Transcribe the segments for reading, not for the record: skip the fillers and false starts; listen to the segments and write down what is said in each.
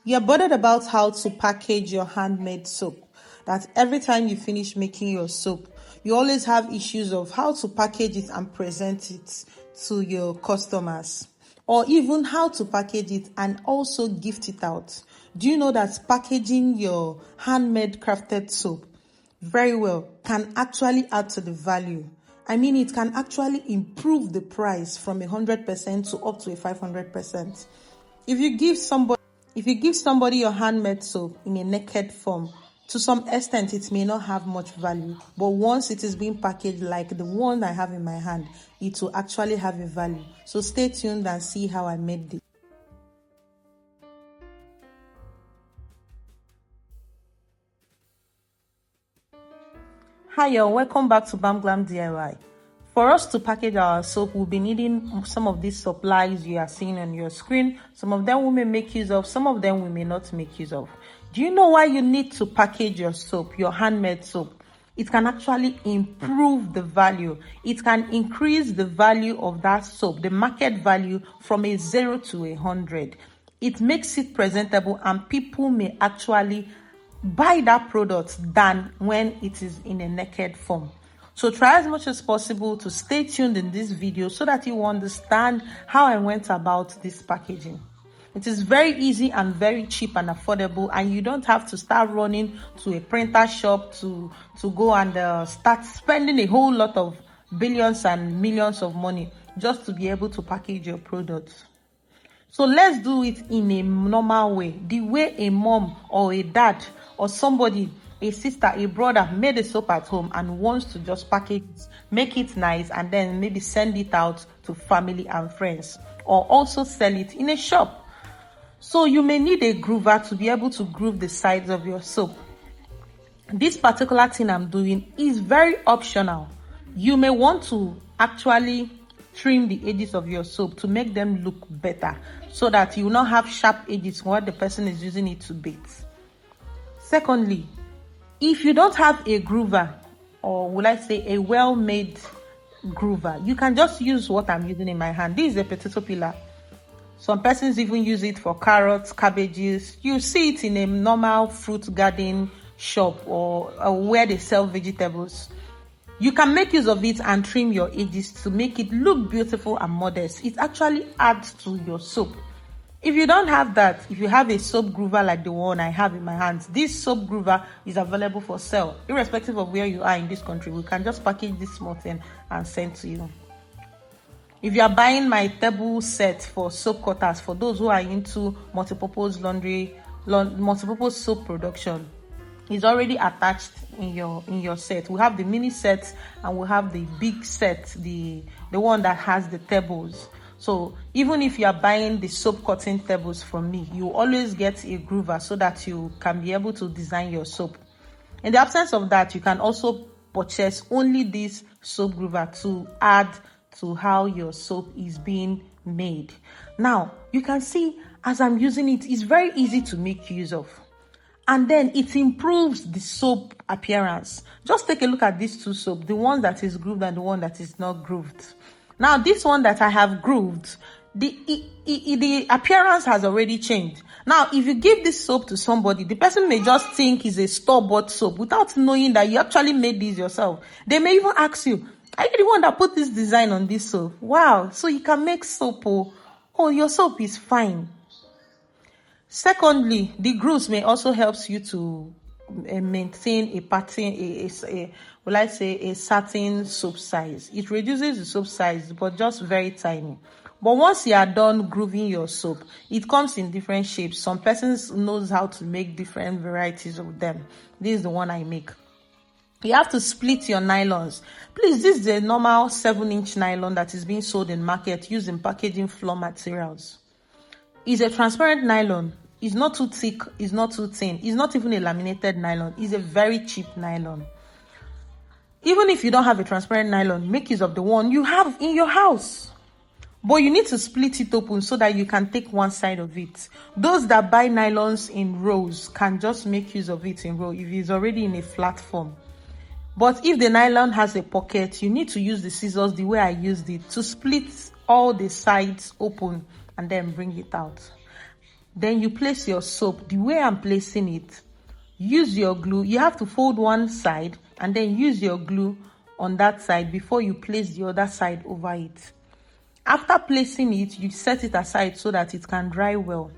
You're bothered about how to package your handmade soap. That every time you finish making your soap, you always have issues of how to package it and present it to your customers, or even how to package it and also gift it out. Do you know that packaging your handmade crafted soap very well can actually add to the value? I mean, it can actually improve the price from 100% to up to a 500%. If you give somebody your handmade soap in a naked form, to some extent it may not have much value, but once it is being packaged like the one I have in my hand, it will actually have a value. So stay tuned and see how I made this. Hi y'all, welcome back to BamGlam DIY. For us to package our soap, we'll be needing some of these supplies you are seeing on your screen. Some of them we may make use of, some of them we may not make use of. Do you know why you need to package your soap, your handmade soap? It can actually improve the value. It can increase the value of that soap, the market value, from a 0 to 100. It makes it presentable and people may actually buy that product than when it is in a naked form. So try as much as possible to stay tuned in this video so that you understand how I went about this packaging. It is very easy and very cheap and affordable, and you don't have to start running to a printer shop to go and start spending a whole lot of billions and millions of money just to be able to package your products. So let's do it in a normal way, the way a mom or a dad or somebody, a sister, a brother made a soap at home and wants to just package it, make it nice, and then maybe send it out to family and friends, or also sell it in a shop. So you may need a groover to be able to groove the sides of your soap. This particular thing I'm doing is very optional. You may want to actually trim the edges of your soap to make them look better so that you will not have sharp edges while the person is using it to bait. Secondly, if you don't have a groover, or will I say a well-made groover, you can just use what I'm using in my hand. This is a potato peeler. Some persons even use it for carrots, cabbages. You see it in a normal fruit garden shop or where they sell vegetables. You can make use of it and trim your edges to make it look beautiful and modest. It actually adds to your soap. If you don't have that, if you have a soap groover like the one I have in my hands, this soap groover is available for sale. Irrespective of where you are in this country, we can just package this small thing and send to you. If you are buying my table set for soap cutters, for those who are into multipurpose multipurpose soap production, it's already attached in your set. We have the mini set and we have the big set, the one that has the tables. So even if you are buying the soap cutting tables from me, you always get a groover so that you can be able to design your soap. In the absence of that, you can also purchase only this soap groover to add to how your soap is being made. Now, you can see as I'm using it, it's very easy to make use of. And then it improves the soap appearance. Just take a look at these two soap, the one that is grooved and the one that is not grooved. Now, this one that I have grooved, the appearance has already changed. Now, if you give this soap to somebody, the person may just think it's a store-bought soap without knowing that you actually made this yourself. They may even ask you, are you the one that put this design on this soap? Wow, so you can make soap. Oh, your soap is fine. Secondly, the grooves may also help you to maintain a pattern, a certain soap size. It reduces the soap size, but just very tiny. But once you are done grooving your soap, it comes in different shapes. Some persons knows how to make different varieties of them. This is the one I make. You have to split your nylons. Please, this is a normal 7-inch nylon that is being sold in market using packaging floor materials. It's a transparent nylon. It's not too thick, it's not too thin, it's not even a laminated nylon. It's a very cheap nylon. Even if you don't have a transparent nylon, make use of the one you have in your house. But you need to split it open so that you can take one side of it. Those that buy nylons in rows can just make use of it in row if it's already in a flat form. But if the nylon has a pocket, you need to use the scissors the way I used it to split all the sides open and then bring it out. Then you place your soap. The way I'm placing it, use your glue. You have to fold one side and then use your glue on that side before you place the other side over it. After placing it, you set it aside so that it can dry well.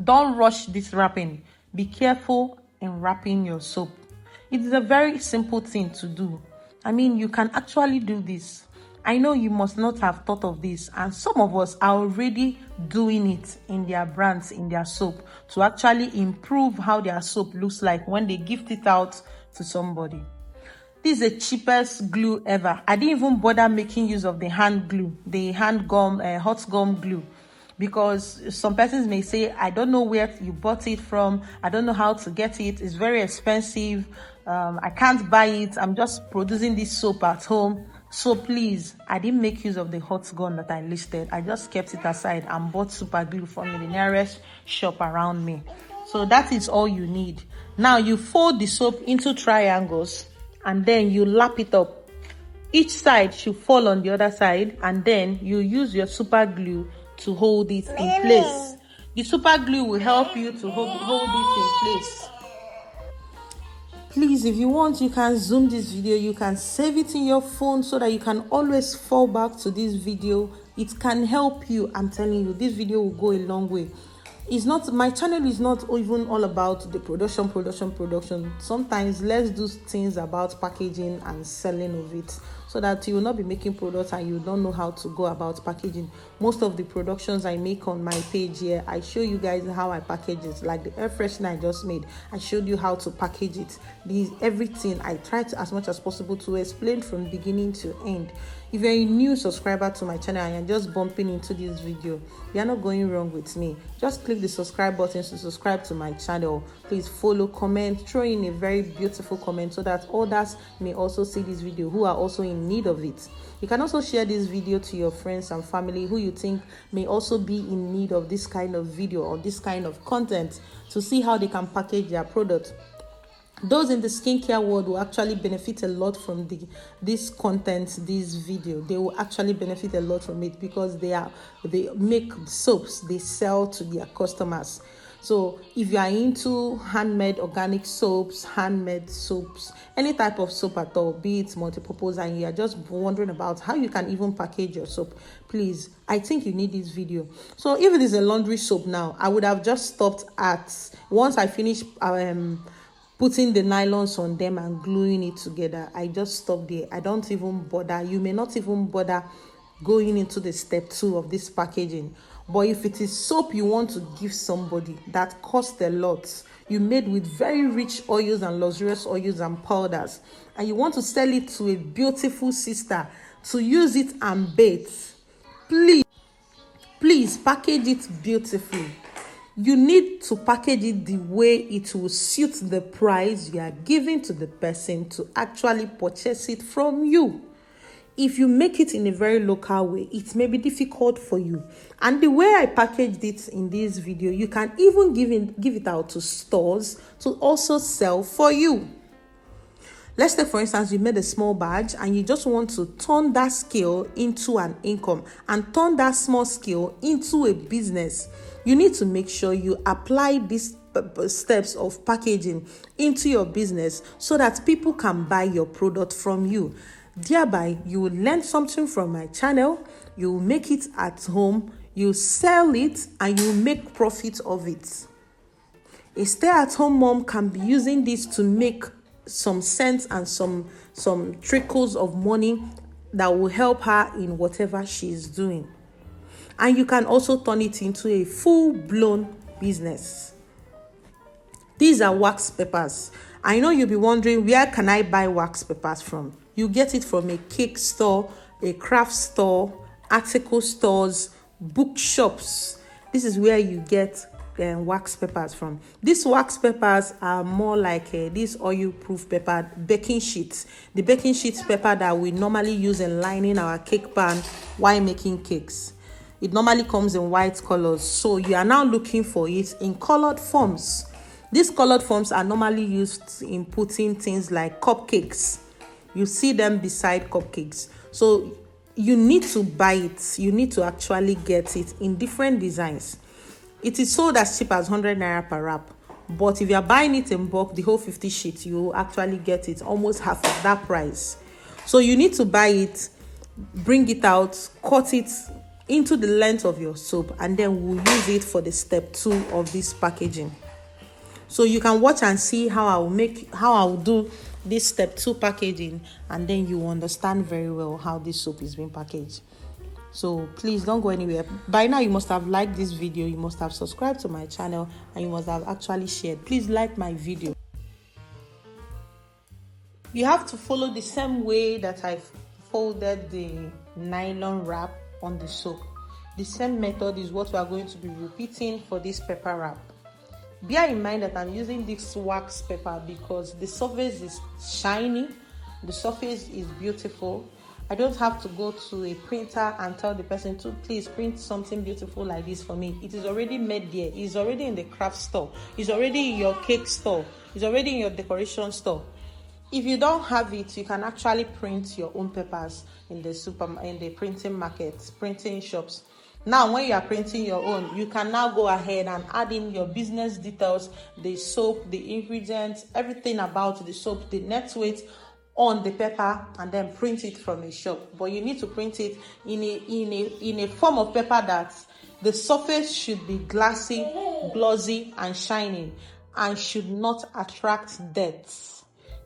Don't rush this wrapping. Be careful in wrapping your soap. It is a very simple thing to do. I mean, you can actually do this. I know you must not have thought of this, and some of us are already doing it in their brands, in their soap, to actually improve how their soap looks like when they gift it out to somebody. This is the cheapest glue ever. I didn't even bother making use of the hand glue, the hand gum, hot gum glue, because some persons may say, I don't know where you bought it from, I don't know how to get it, it's very expensive, I can't buy it, I'm just producing this soap at home. So please, I didn't make use of the hot gun that I listed. I just kept it aside and bought super glue from the nearest shop around me. So that is all you need. Now you fold the soap into triangles and then you lap it up. Each side should fall on the other side, and then you use your super glue to hold it in place. The super glue will help you to hold it in place. Please, if you want, you can zoom this video, you can save it in your phone so that you can always fall back to this video. It can help you. I'm telling you, this video will go a long way. It's not, my channel is not even all about the production. Sometimes let's do things about packaging and selling of it, so that you will not be making products and you don't know how to go about packaging. Most of the productions I make on my page here, I show you guys how I package it. Like the air freshener I just made, I showed you how to package it. Everything I try to, as much as possible, to explain from beginning to end. If you're a new subscriber to my channel and you're just bumping into this video, you're not going wrong with me. Just click the subscribe button to subscribe to my channel. Please follow, comment, throw in a very beautiful comment so that others may also see this video who are also in need of it. You can also share this video to your friends and family who you think may also be in need of this kind of video or this kind of content, to see how they can package their product. Those in the skincare world will actually benefit a lot from this content, this video. They will actually benefit a lot from it, because they make soaps they sell to their customers. So if you are into handmade organic soaps, handmade soaps, any type of soap at all, be it multi-purpose, and you are just wondering about how you can even package your soap, please, I think you need this video. So if it is a laundry soap now, I would have just stopped at, once I finish putting the nylons on them and gluing it together, I just stop there. I don't even bother. You may not even bother going into the step 2 of this packaging. But if it is soap you want to give somebody that costs a lot, you made with very rich oils and luxurious oils and powders, and you want to sell it to a beautiful sister to use it and bathe, please package it beautifully. You need to package it the way it will suit the price you are giving to the person to actually purchase it from you. If you make it in a very local way, it may be difficult for you. And the way I packaged it in this video, you can even give it out to stores to also sell for you. Let's say, for instance, you made a small badge and you just want to turn that skill into an income and turn that small skill into a business. You need to make sure you apply these steps of packaging into your business so that people can buy your product from you. Thereby, you will learn something from my channel, you will make it at home, you sell it, and you make profit of it. A stay-at-home mom can be using this to make some cents and some trickles of money that will help her in whatever she is doing. And you can also turn it into a full-blown business. These are wax papers. I know you'll be wondering, where can I buy wax papers from? You get it from a cake store, a craft store, article stores, bookshops. This is where you get wax papers from. These wax papers are more like this oil-proof paper, baking sheets. The baking sheets paper that we normally use in lining our cake pan while making cakes. It normally comes in white colors, so you are now looking for it in colored forms. These colored forms are normally used in putting things like cupcakes. You see them beside cupcakes. So you need to buy it. You need to actually get it in different designs. It is sold as cheap as 100 naira per wrap, but if you are buying it in bulk, the whole 50 sheets, you will actually get it almost half of that price. So you need to buy it, bring it out, cut it into the length of your soap, and then we'll use it for the step 2 of this packaging. So you can watch and see how I will do this step 2 packaging, and then you understand very well how this soap is being packaged. So please don't go anywhere. By now you must have liked this video, you must have subscribed to my channel, and you must have actually shared. Please like my video. You have to follow the same way that I folded the nylon wrap on the soap. The same method is what we are going to be repeating for this pepper wrap. Bear in mind that I'm using this wax pepper because the surface is shiny, the surface is beautiful. I don't have to go to a printer and tell the person to please print something beautiful like this for me. It is already made there. It's already in the craft store. It's already in your cake store. It's already in your decoration store. If you don't have it, you can actually print your own papers in the printing markets, printing shops. Now, when you are printing your own, you can now go ahead and add in your business details, the soap, the ingredients, everything about the soap, the net weight on the paper, and then print it from a shop. But you need to print it in a form of paper that the surface should be glassy, glossy, and shining, and should not attract dirt.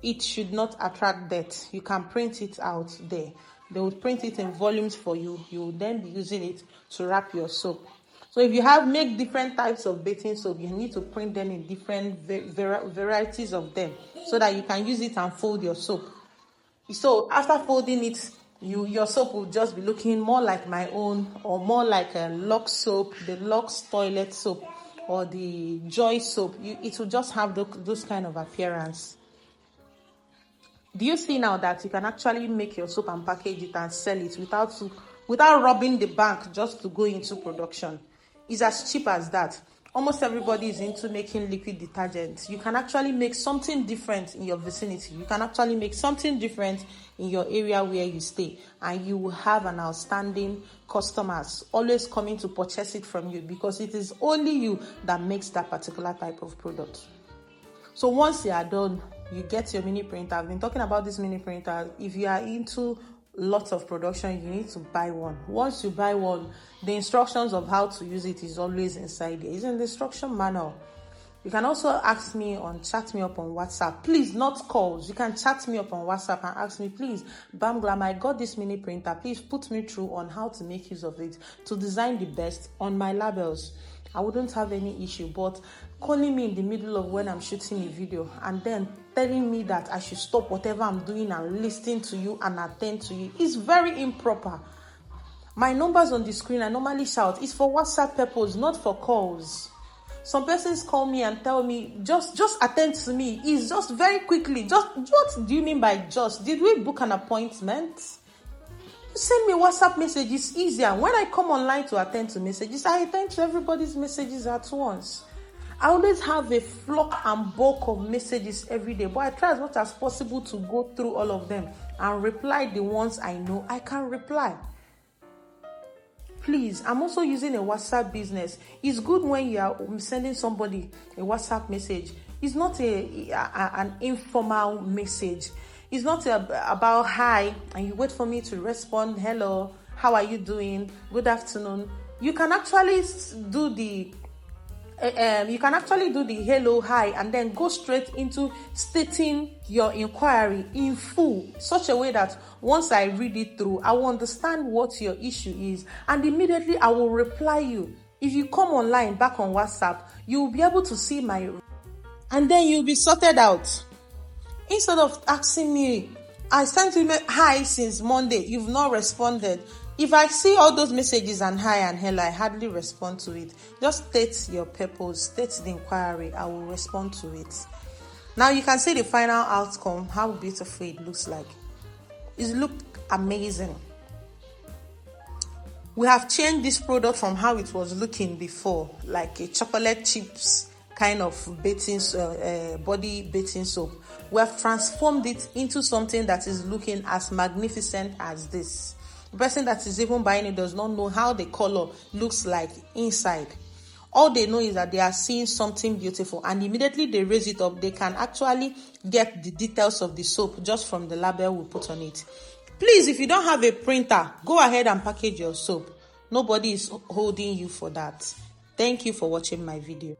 It should not attract dirt. You can print it out there. They will print it in volumes for you. You will then be using it to wrap your soap. So if you make different types of bathing soap, you need to print them in different varieties of them so that you can use it and fold your soap. So after folding it, your soap will just be looking more like my own, or more like a Lux soap, the Lux toilet soap, or the Joy soap. It will just have those kind of appearance. Do you see now that you can actually make your soap and package it and sell it without robbing the bank just to go into production? It's as cheap as that. Almost everybody is into making liquid detergent. You can actually make something different in your vicinity. You can actually make something different in your area where you stay, and you will have an outstanding customers always coming to purchase it from you, because it is only you that makes that particular type of product. So once you are done, you get your mini printer. I've been talking about this mini printer. If you are into lots of production, you need to buy one. Once you buy one, the instructions of how to use it is always inside there. It's in the instruction manual. You can also chat me up on WhatsApp. Please, not calls. You can chat me up on WhatsApp and ask me, please, BamGlam, I got this mini printer. Please put me through on how to make use of it to design the best on my labels. I wouldn't have any issue, but calling me in the middle of when I'm shooting a video and then telling me that I should stop whatever I'm doing and listen to you and attend to you is very improper. My numbers on the screen, I normally shout, it's for WhatsApp purpose, not for calls. Some persons call me and tell me, just attend to me. It's just very quickly. What do you mean by just? Did we book an appointment? Send me a WhatsApp message. It's easier. When I come online to attend to messages, I attend to everybody's messages at once. I always have a flock and bulk of messages every day, but I try as much as possible to go through all of them and reply the ones I know I can reply. Please, I'm also using a WhatsApp business. It's good when you are sending somebody a WhatsApp message. It's not an informal message. It's not about hi and you wait for me to respond. Hello, how are you doing? Good afternoon. You can actually do the hello, hi, and then go straight into stating your inquiry in full, such a way that once I read it through, I will understand what your issue is, and immediately I will reply you. If you come online back on WhatsApp, you will be able to see and then you'll be sorted out. Instead of asking me, I sent you hi since Monday, you've not responded. If I see all those messages and hi and hello, I hardly respond to it. Just state your purpose, state the inquiry, I will respond to it. Now you can see the final outcome, how beautiful it looks like. It looks amazing. We have changed this product from how it was looking before, like a chocolate chips kind of body bathing soap. We have transformed it into something that is looking as magnificent as this. The person that is even buying it does not know how the color looks like inside. all they know is that they are seeing something beautiful, and immediately they raise it up, they can actually get the details of the soap just from the label we put on it. Please, if you don't have a printer, go ahead and package your soap. Nobody is holding you for that. Thank you for watching my video.